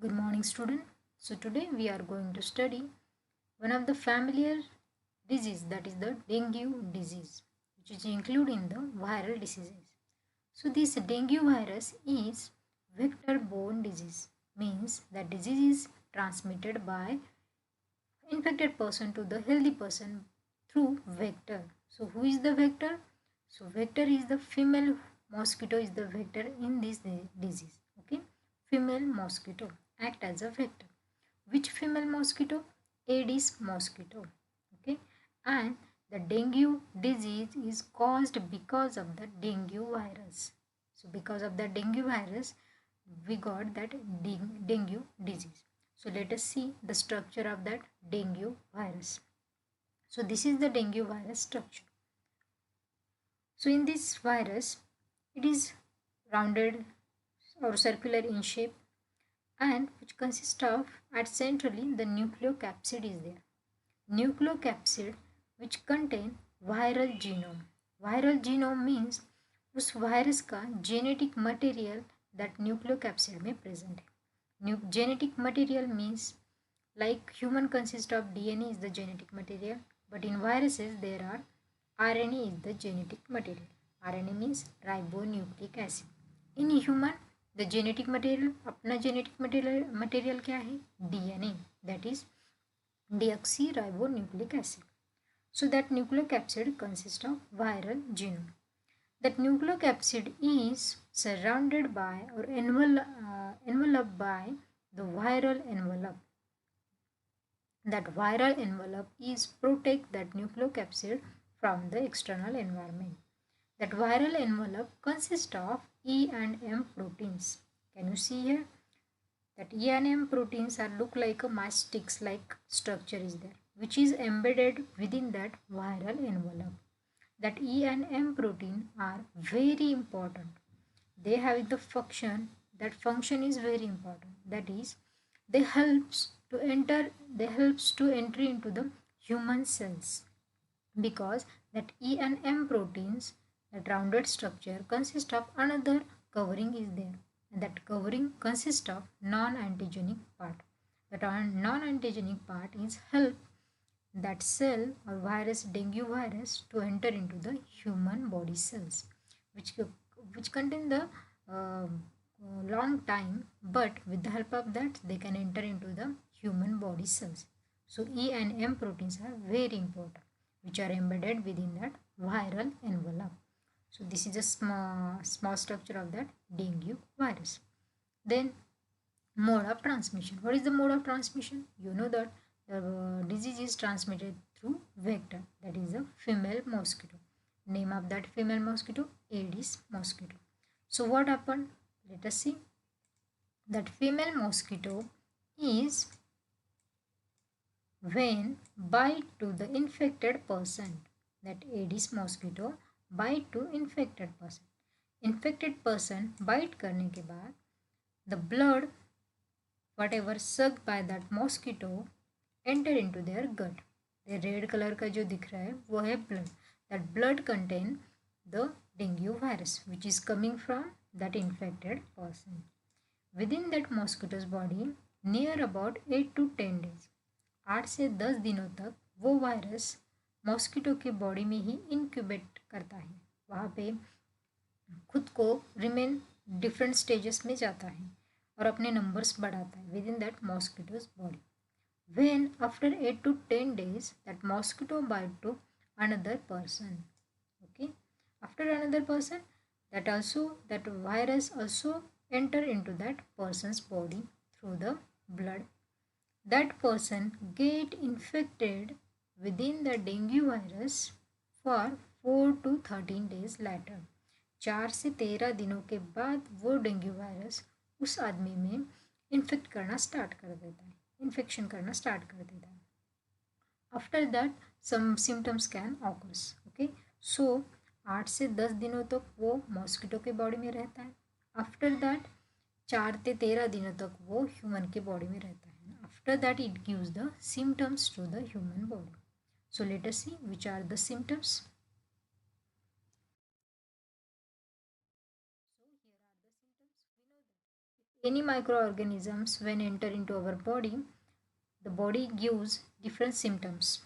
Good morning, student. So today we are going to study one of the familiar disease, that is the dengue disease, which is included in the viral diseases. So this dengue virus is vector-borne disease, means the disease is transmitted by infected person to the healthy person through vector. So who is the vector? So vector is the female mosquito is the vector in this disease. Okay, female mosquito act as a vector. Which female mosquito? Aedes mosquito. Okay, and the dengue disease is caused because of the dengue virus. So because of the dengue virus, we got that dengue disease. So let us see the structure of that dengue virus. So this is the dengue virus structure. So in this virus, it is rounded or circular in shape, and which consists of, at centrally, the nucleocapsid is there. Nucleocapsid which contain viral genome. Viral genome means उस virus का genetic material that nucleocapsid में present है. Genetic material means like human consist of DNA is the genetic material, but in viruses there are RNA is the genetic material. RNA means ribonucleic acid. In human the genetic material, अपना genetic material क्या है? DNA, that is deoxyribonucleic acid. So that nucleocapsid consists of viral genome. That nucleocapsid is surrounded by or enveloped by the viral envelope. That viral envelope is protect that nucleocapsid from the external environment. That viral envelope consists of E and M proteins. Can you see here? That E and M proteins are look like a masticks like structure is there, which is embedded within that viral envelope. That E and M protein are very important. They have the function, that function is very important. That is, they helps to entry into the human cells, because that E and M proteins, that rounded structure consists of another covering is there, and that covering consists of non-antigenic part. That non-antigenic part is help that cell or virus, dengue virus, to enter into the human body cells, which which contain the long time, but with the help of that they can enter into the human body cells. So E and M proteins are very important, which are embedded within that viral envelope. So this is a small structure of that dengue virus. Then mode of transmission. What is the mode of transmission? You know that the disease is transmitted through vector, that is a female mosquito. Name of that female mosquito, Aedes mosquito. So what happened? Let us see. That female mosquito is when bite to the infected person. That Aedes mosquito bite to infected person. Infected person bite करने के बाद the blood whatever sucked by that mosquito enter into their gut. The red color का जो दिख रहा है वो है blood. That blood contain the dengue virus which is coming from that infected person. Within that mosquito's body near about 8 to 10 days, 8 से 10 दिनों तक वो वायरस मॉस्किटो के बॉडी में ही इंक्यूबेट करता है. वहाँ पे खुद को रिमेन डिफरेंट स्टेजेस में जाता है और अपने नंबर्स बढ़ाता है with in that mosquitoes body. When after 8 to 10 days that mosquito bite to another person, okay, after another person, that virus also enter into that person's body through the blood. That person get infected within the dengue virus for 4 to 13 days later. 4 से 13 दिनों के बाद वो dengue virus उस आदमी में infect करना start कर देता है, इन्फेक्शन करना स्टार्ट कर देता है. After that some symptoms can occurs. Okay, so 8 से 10 दिनों तक वो मॉस्किटो के बॉडी में रहता है. आफ्टर दैट 4 से 13 दिनों तक वो ह्यूमन के बॉडी में रहता है. After that it gives the symptoms to the human body. So let us see which are the symptoms. So here are the symptoms. We know that any microorganisms when enter into our body, the body gives different symptoms.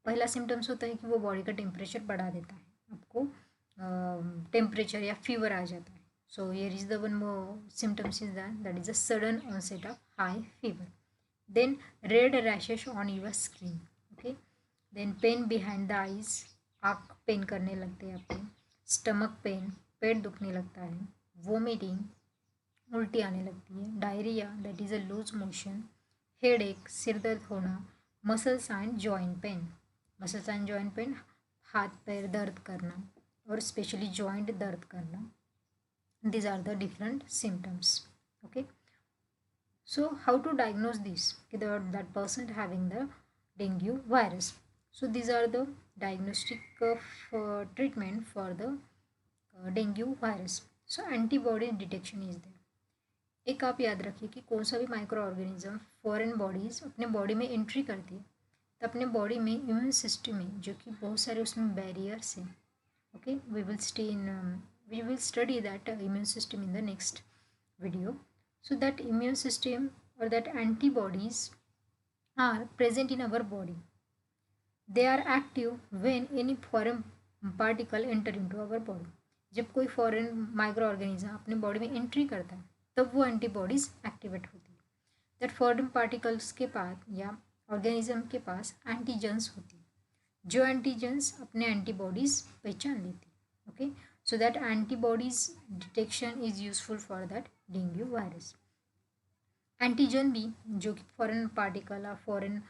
पहला symptoms होता है कि वो body का temperature बढ़ा देता है, आपको टेम्परेचर या फीवर आ जाता है. So here is the one more symptoms is that is a sudden onset of high fever. Then red rashes on your skin. Okay. Then pain behind the eyes, आँख pain करने लगते हैं आपके. Stomach pain, पेट दुखने लगता है. Vomiting, उल्टी आने लगती है. Diarrhoea that is a loose motion. Headache, सिर दर्द होना. Muscles and joint pain. Muscles and joint pain, हाथ पैर दर्द करना और स्पेशली जॉइंट दर्द करना. these are the different symptoms. Okay, so how to diagnose this, that person having the dengue virus. So these are the diagnostic of treatment for the dengue virus. So antibody detection is there. एक आप याद रखिए कि कौन सा भी micro organism foreign bodies अपने body में एंट्री करती है तो अपने बॉडी में इम्यून सिस्टम में जो कि बहुत सारे उसमें बैरियर्स हैं. Okay, we will study that immune system in the next video. So that immune system or that antibodies are present in our body. They are active when any foreign particle enter into our body. जब कोई foreign micro organism अपने body में entry करता है तब वो antibodies activate होती है. दैट फॉरेन पार्टिकल्स के पास या ऑर्गेनिज्म के पास एंटीजेंस होती है जो एंटीजेंस अपने एंटीबॉडीज पहचान लेती है. Okay, so that antibodies detection is useful for that dengue virus. Antigen भी जो कि फॉरेन पार्टिकल या फॉरेन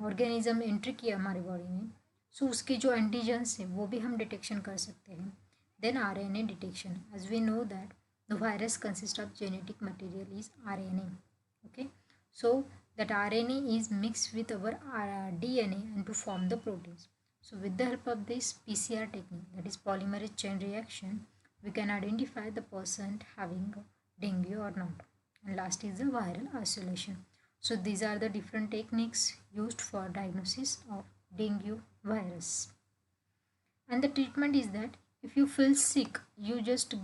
ऑर्गेनिज्म एंट्री किया हमारे बॉडी में, सो उसके जो एंटीजन्स हैं वो भी हम डिटेक्शन कर सकते हैं. Then RNA detection, as we know that the virus consist of genetic material is RNA. Okay, so that RNA is mixed with our DNA and to form the proteins. So with the help of this PCR technique, that is polymerase chain reaction, we can identify the person having dengue or not. And last is the viral isolation. So these are the different techniques used for diagnosis of dengue virus. And the treatment is that if you feel sick, you just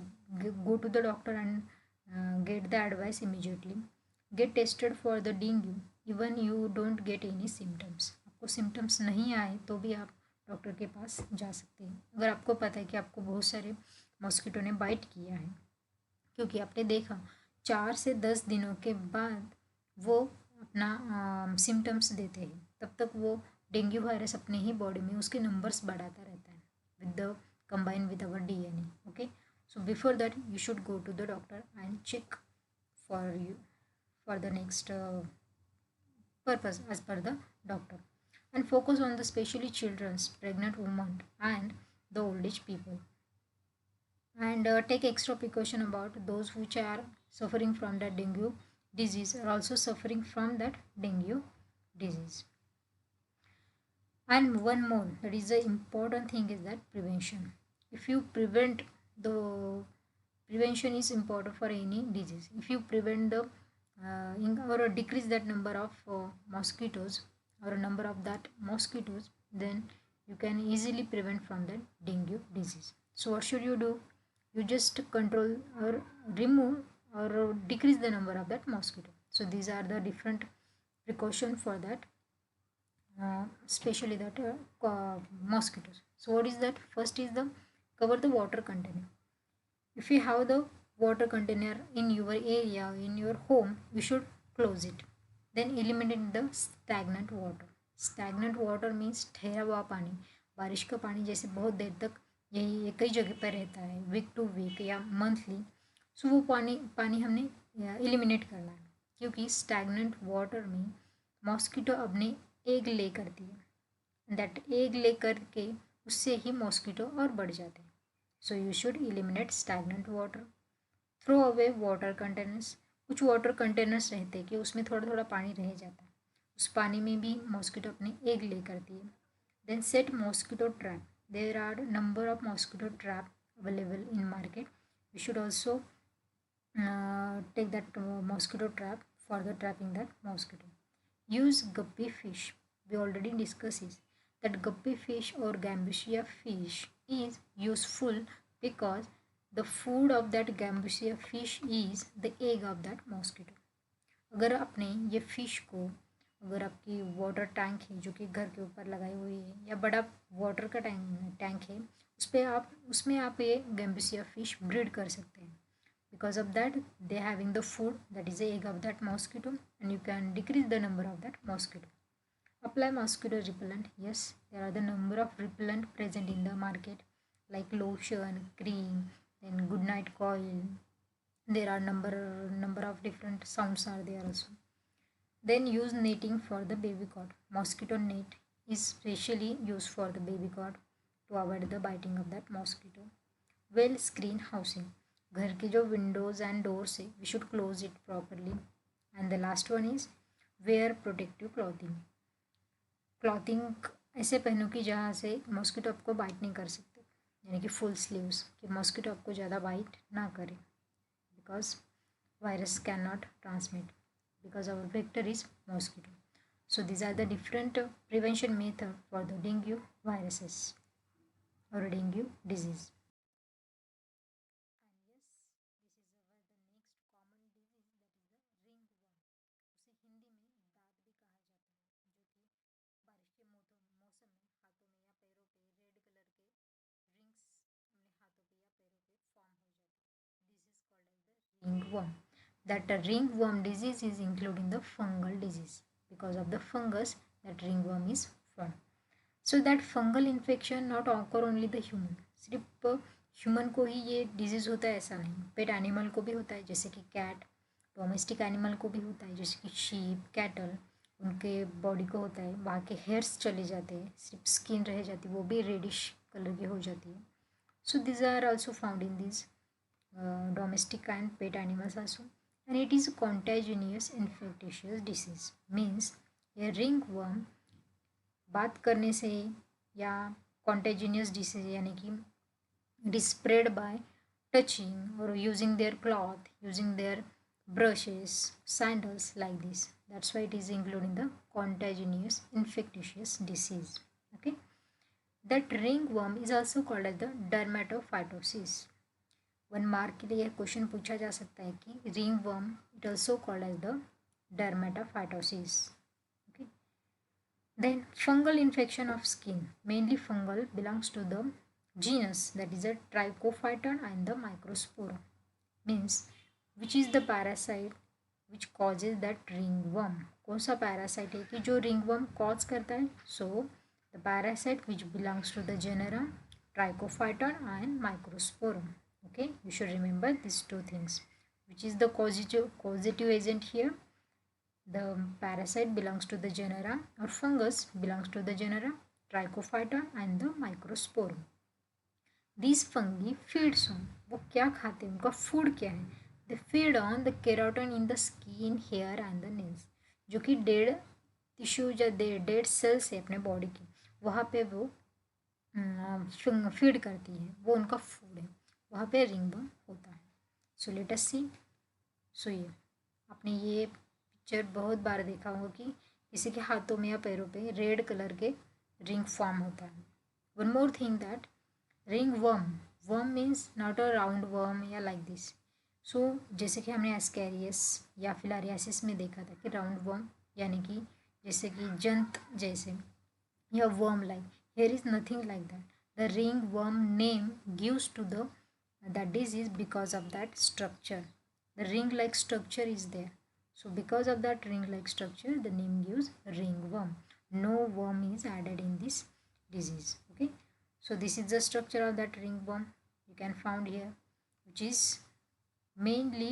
go to the doctor and get the advice immediately. Get tested for the dengue even you don't get any symptoms. आपको symptoms नहीं आए तो भी आप doctor के पास जा सकते हैं अगर आपको पता है कि आपको बहुत सारे मॉस्किटो ने बाइट किया है, क्योंकि आपने देखा 4 से 10 दिनों के बाद वो अपना सिम्टम्स देते हैं. तब तक वो डेंगू वायरस अपने ही बॉडी में उसके नंबर्स बढ़ाता रहता है with the combine with our DNA. Okay, so before that you should go to the doctor and check for the next purpose as per the doctor, and focus on the especially children's, pregnant women and the old age people, and take extra precaution about those which are suffering from that dengue disease are also suffering from that dengue disease. And one more, that is the important thing, is that prevention. If you prevent the prevention is important for any disease. If you prevent the or decrease that number of mosquitoes or number of that mosquitoes, then you can easily prevent from that dengue disease. So what should you do? You just control or remove or decrease the number of that mosquito. So these are the different precaution for that, especially that mosquitoes. So what is that? First is the cover the water container. If you have the water container in your area, in your home, you should close it. Then eliminate the stagnant water. Stagnant water means ठहरा हुआ पानी, बारिश का पानी जैसे बहुत देर तक यही एक ही जगह पर रहता है, वीक टू वीक या मंथली. सो वो पानी हमने एलिमिनेट करना है, क्योंकि स्टैगनेंट वाटर में मॉस्किटो अपने एग ले करती है. दैट एग ले करके उससे ही मॉस्किटो और बढ़ जाते हैं. So you should eliminate stagnant water. Throw away water containers. कुछ वाटर कंटेनर्स रहते हैं कि उसमें थोड़ा थोड़ा पानी रह जाता है, उस पानी में भी मॉस्किटो अपने एग ले करती है. Then set mosquito trap. There are number of mosquito trap available in market. You should also take that mosquito trap for the trapping that mosquito. Use guppy fish. We already discuss is that guppy fish or gambusia fish is useful because the food of that gambusia fish is the egg of that mosquito. अगर आपने ये fish को, अगर आपकी water tank है जो कि घर के ऊपर लगाई हुई है, या बड़ा वाटर का टैंक है, उसमें आप ये गैम्बुसिया फिश ब्रीड कर सकते हैं। Because of that they having the food that is egg of that mosquito and you can decrease the number of that mosquito. Apply mosquito repellent. Yes, there are the number of repellent present in the market like lotion, cream, then good night coil. There are number of different sounds are there also. Then use netting for the baby cot. Mosquito net is specially used for the baby cot to avoid the biting of that mosquito. Well screen housing. घर के जो windows and doors है, we should close it properly. And the last one is wear protective clothing. Clothing ऐसे पहनो कि जहाँ से mosquito आपको बाइट नहीं कर सकते, यानी कि फुल स्लीव्स, कि मॉस्किटो आपको ज़्यादा बाइट ना करे, because virus can not transmit because our vector is mosquito. So these are the different prevention method for the dengue viruses और dengue disease. Ringworm. That ringworm disease is including the fungal disease. Because of the fungus, that ringworm is formed. So that fungal infection not occur only the human. सिर्फ human को ही ये disease होता है ऐसा नहीं, pet animal को भी होता है, जैसे कि कैट. डोमेस्टिक एनिमल को भी होता है, जैसे कि शीप, कैटल. उनके बॉडी को होता है, वहाँ के हेयर्स चले जाते हैं, सिर्फ स्किन रह जाती है, वो भी रेडिश कलर की हो जाती है. So these are also found in this domestic and pet animals also. And it is a contagious infectious disease. Means a ringworm बात करने से या contagious disease यानी कि it is spread by touching or using their cloth, using their brushes, sandals, like this. That's why it is including the contagious infectious disease. Okay. That ringworm is also called as the dermatophytosis. 1 mark के लिए question पूछा जा सकता है कि ringworm it also called as the dermatophytosis. Okay. Then fungal infection of skin, mainly fungal belongs to the genus that is a trichophyton and the microspora. Means which is the parasite which causes that ringworm. कौन सा parasite है कि जो ringworm कॉज करता है? So the parasite which belongs to the genera Trichophyton and Microsporum. Okay, you should remember these two things. Which is the causative agent here? The parasite belongs to the genera, or fungus belongs to the genera Trichophyton and the Microsporum. These fungi feeds on, वो क्या खाते हैं, उनका food क्या है? They feed on the keratin in the skin, hair and the nails. जो कि dead tissue या डेड सेल्स है अपने बॉडी की, वहाँ पे वो फीड करती है, वो उनका फूड है, वहाँ पे रिंगवर्म होता है. सो लेट अस सी. सो ये आपने ये पिक्चर बहुत बार देखा होगा कि किसी के हाथों में या पैरों पे रेड कलर के रिंग फॉर्म होता है. One more thing that ring worm means not a round worm या लाइक दिस. सो जैसे कि हमने एस्कैरियस या फिलारियासिस में देखा था कि राउंड वर्म यानी कि जैसे कि जंत जैसे या worm like. Here is nothing like that. The ringworm name gives to the that disease because of that structure. The ring like structure is there, so because of that ring like structure the name gives ringworm. No worm is added in this disease. Okay, so this is the structure of that ringworm you can found here, which is mainly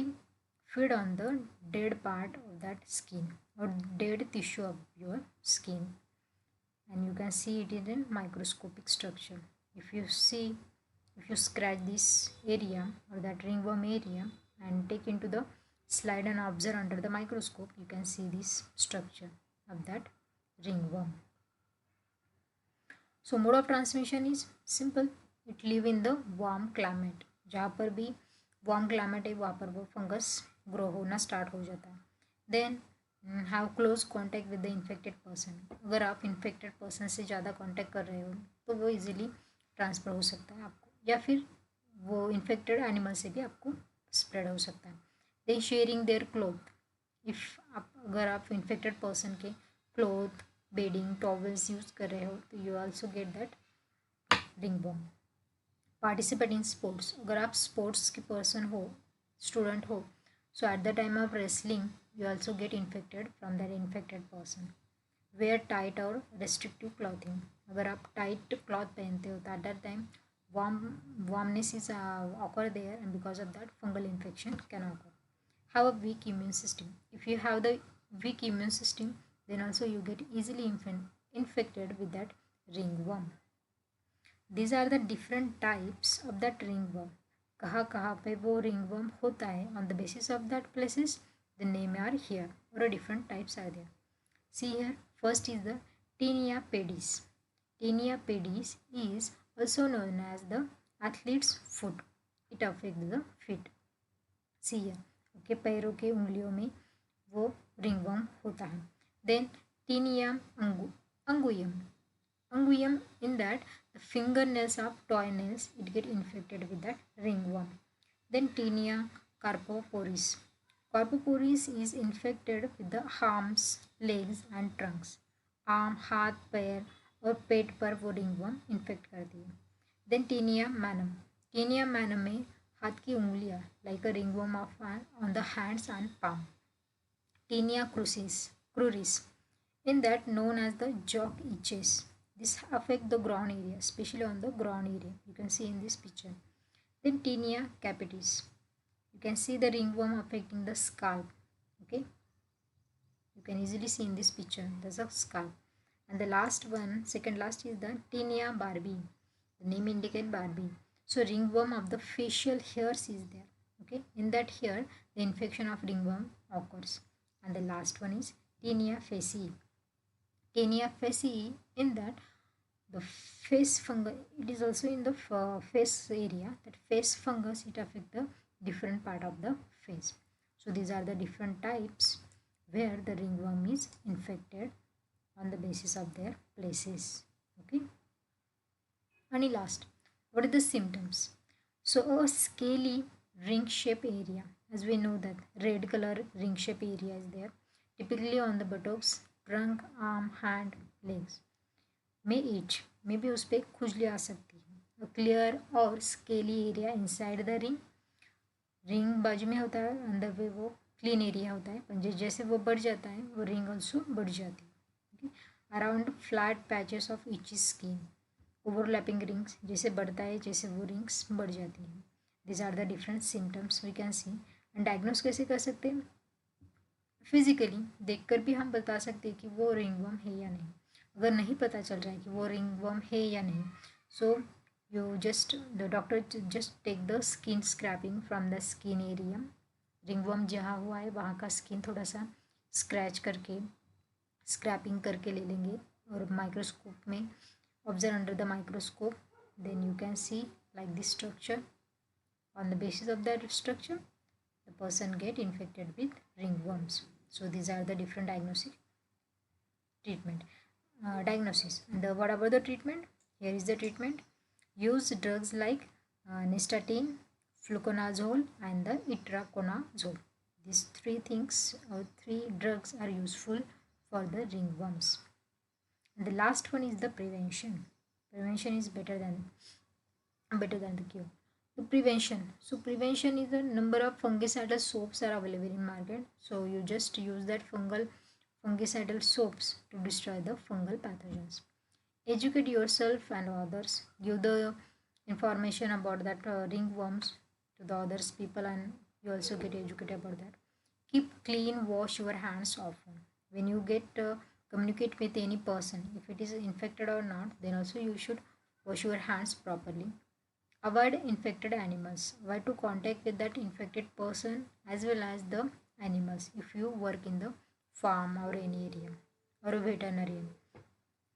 feed on the dead part of that skin or dead tissue of your skin, and you can see it in a microscopic structure. If you scratch this area or that ringworm area and take into the slide and observe under the microscope, you can see this structure of that ringworm. So mode of transmission is simple. It live in the warm climate. जहाँ पर भी warm climate है वहाँ पर वो fungus grow होना start हो जाता है. Then have close contact with the infected person. अगर आप इन्फेक्टेड पर्सन से ज़्यादा कॉन्टैक्ट कर रहे हो तो वो इजीली ट्रांसफ़र हो सकता है आपको, या फिर वो इन्फेक्टेड एनिमल से भी आपको स्प्रेड हो सकता है. Then sharing their cloth. अगर आप इन्फेक्टेड पर्सन के क्लोथ, बेडिंग, टॉवल्स यूज़ कर रहे हो तो you also get that ringworm. Participate in sports. अगर आप स्पोर्ट्स के पर्सन हो, स्टूडेंट हो, so at the time of wrestling you also get infected from that infected person. Wear tight और रेस्ट्रिक्टिव क्लॉथिंग. अगर आप टाइट क्लॉथ पहनते हो तो at that time warmness is occur there, and because of that fungal infection can occur. Have a weak immune system. If you have the weak immune system, then also you get easily infected with that ringworm. These are the different types of that ringworm. कहाँ कहाँ पे वो ringworm होता है, on the basis of that places the name are here, or different types are there. See here, first is the Tinea pedis. Tinea pedis is also known as the athlete's foot. It affects the feet. See here, okay, पैरों के उंगलियों में वो ringworm होता है. Then Tinea anguium. Anguium, in that the fingernails of toenails it get infected with that ringworm. Then Tinea carpoporis. Carpoporis is infected with the arms, legs and trunks. Arm, हाथ, पैर और पेट पर वो रिंगवर्म इन्फेक्ट करती है. Then tinea manuum. Tinea manuum में हाथ की उंगलियां like a ringworm of on the hands and palm. Tinea cruris, in that known as the jock itches. This affect the groin area, especially on the groin area. You can see in this picture. Then Tinea capitis. You can see the ringworm affecting the scalp. Okay, you can easily see in this picture. There's a scalp. And the last one, second last, is the Tinea barbi. The name indicate Barbie. So ringworm of the facial hairs is there. Okay, in that hair the infection of ringworm occurs. And the last one is Tinea facie. Tinea facie, in that the face fungus, it is also in the face area. That face fungus, it affect the different part of the face. So these are the different types where the ringworm is infected on the basis of their places. Okay, and last, what are the symptoms? So a scaly ring shape area, as we know that red color ring shape area is there, typically on the buttocks, trunk, arm, hand, legs. May itch, मे भी उस पर खुजली आ सकती है. A clear और scaly area inside the ring. Ring बाजू में होता है, अंदर पे वो क्लीन एरिया होता है, पर जैसे वो बढ़ जाता है वो रिंग ऑल्सो बढ़ जाती है. Around flat patches of itchy skin. Overlapping rings, जैसे बढ़ता है जैसे वो रिंग्स बढ़ जाती हैं. This are the different symptoms we can see. And diagnose कैसे कर सकते हैं? फिजिकली देखकर भी हम बता सकते हैं कि वो रिंगवर्म है या नहीं. अगर नहीं पता चल रहा है कि वो रिंगवर्म है या नहीं, so you just the doctor just take the skin scraping from the skin area. Ringworm जहाँ हुआ है वहाँ का स्किन थोड़ा सा स्क्रैच करके, स्क्रैपिंग करके ले लेंगे और माइक्रोस्कोप में observe under the microscope. Then you can see like this structure. On the basis of that structure, the person get infected with ringworms. So these are the different diagnostic treatment. Diagnosis. And what about the treatment? Here is the treatment. Use drugs like nystatin, fluconazole, and the itraconazole. These three things or three drugs are useful for the ringworms. And the last one is the prevention. Prevention is better than the cure. So prevention. So prevention is the number of fungicidal soaps are available in market. So you just use that fungicidal soaps to destroy the fungal pathogens. Educate yourself and others. Give the information about that ringworms to the others people, and you also get educated about that. Keep clean. Wash your hands often. When you get communicate with any person, if it is infected or not, then also you should wash your hands properly. Avoid infected animals. Avoid to contact with that infected person as well as the animals if you work in the farm or any area or a veterinarian.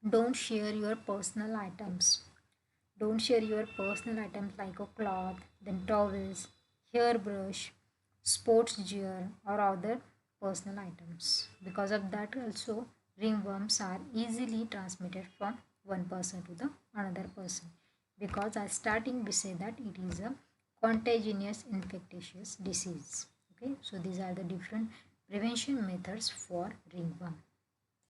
Don't share your personal items. Don't share your personal items like a cloth, then towels, hairbrush, sports gear or other personal items. Because of that also ringworms are easily transmitted from one person to the another person. Because at starting we say that it is a contagious infectious disease. Okay, so these are the different prevention methods for ringworm.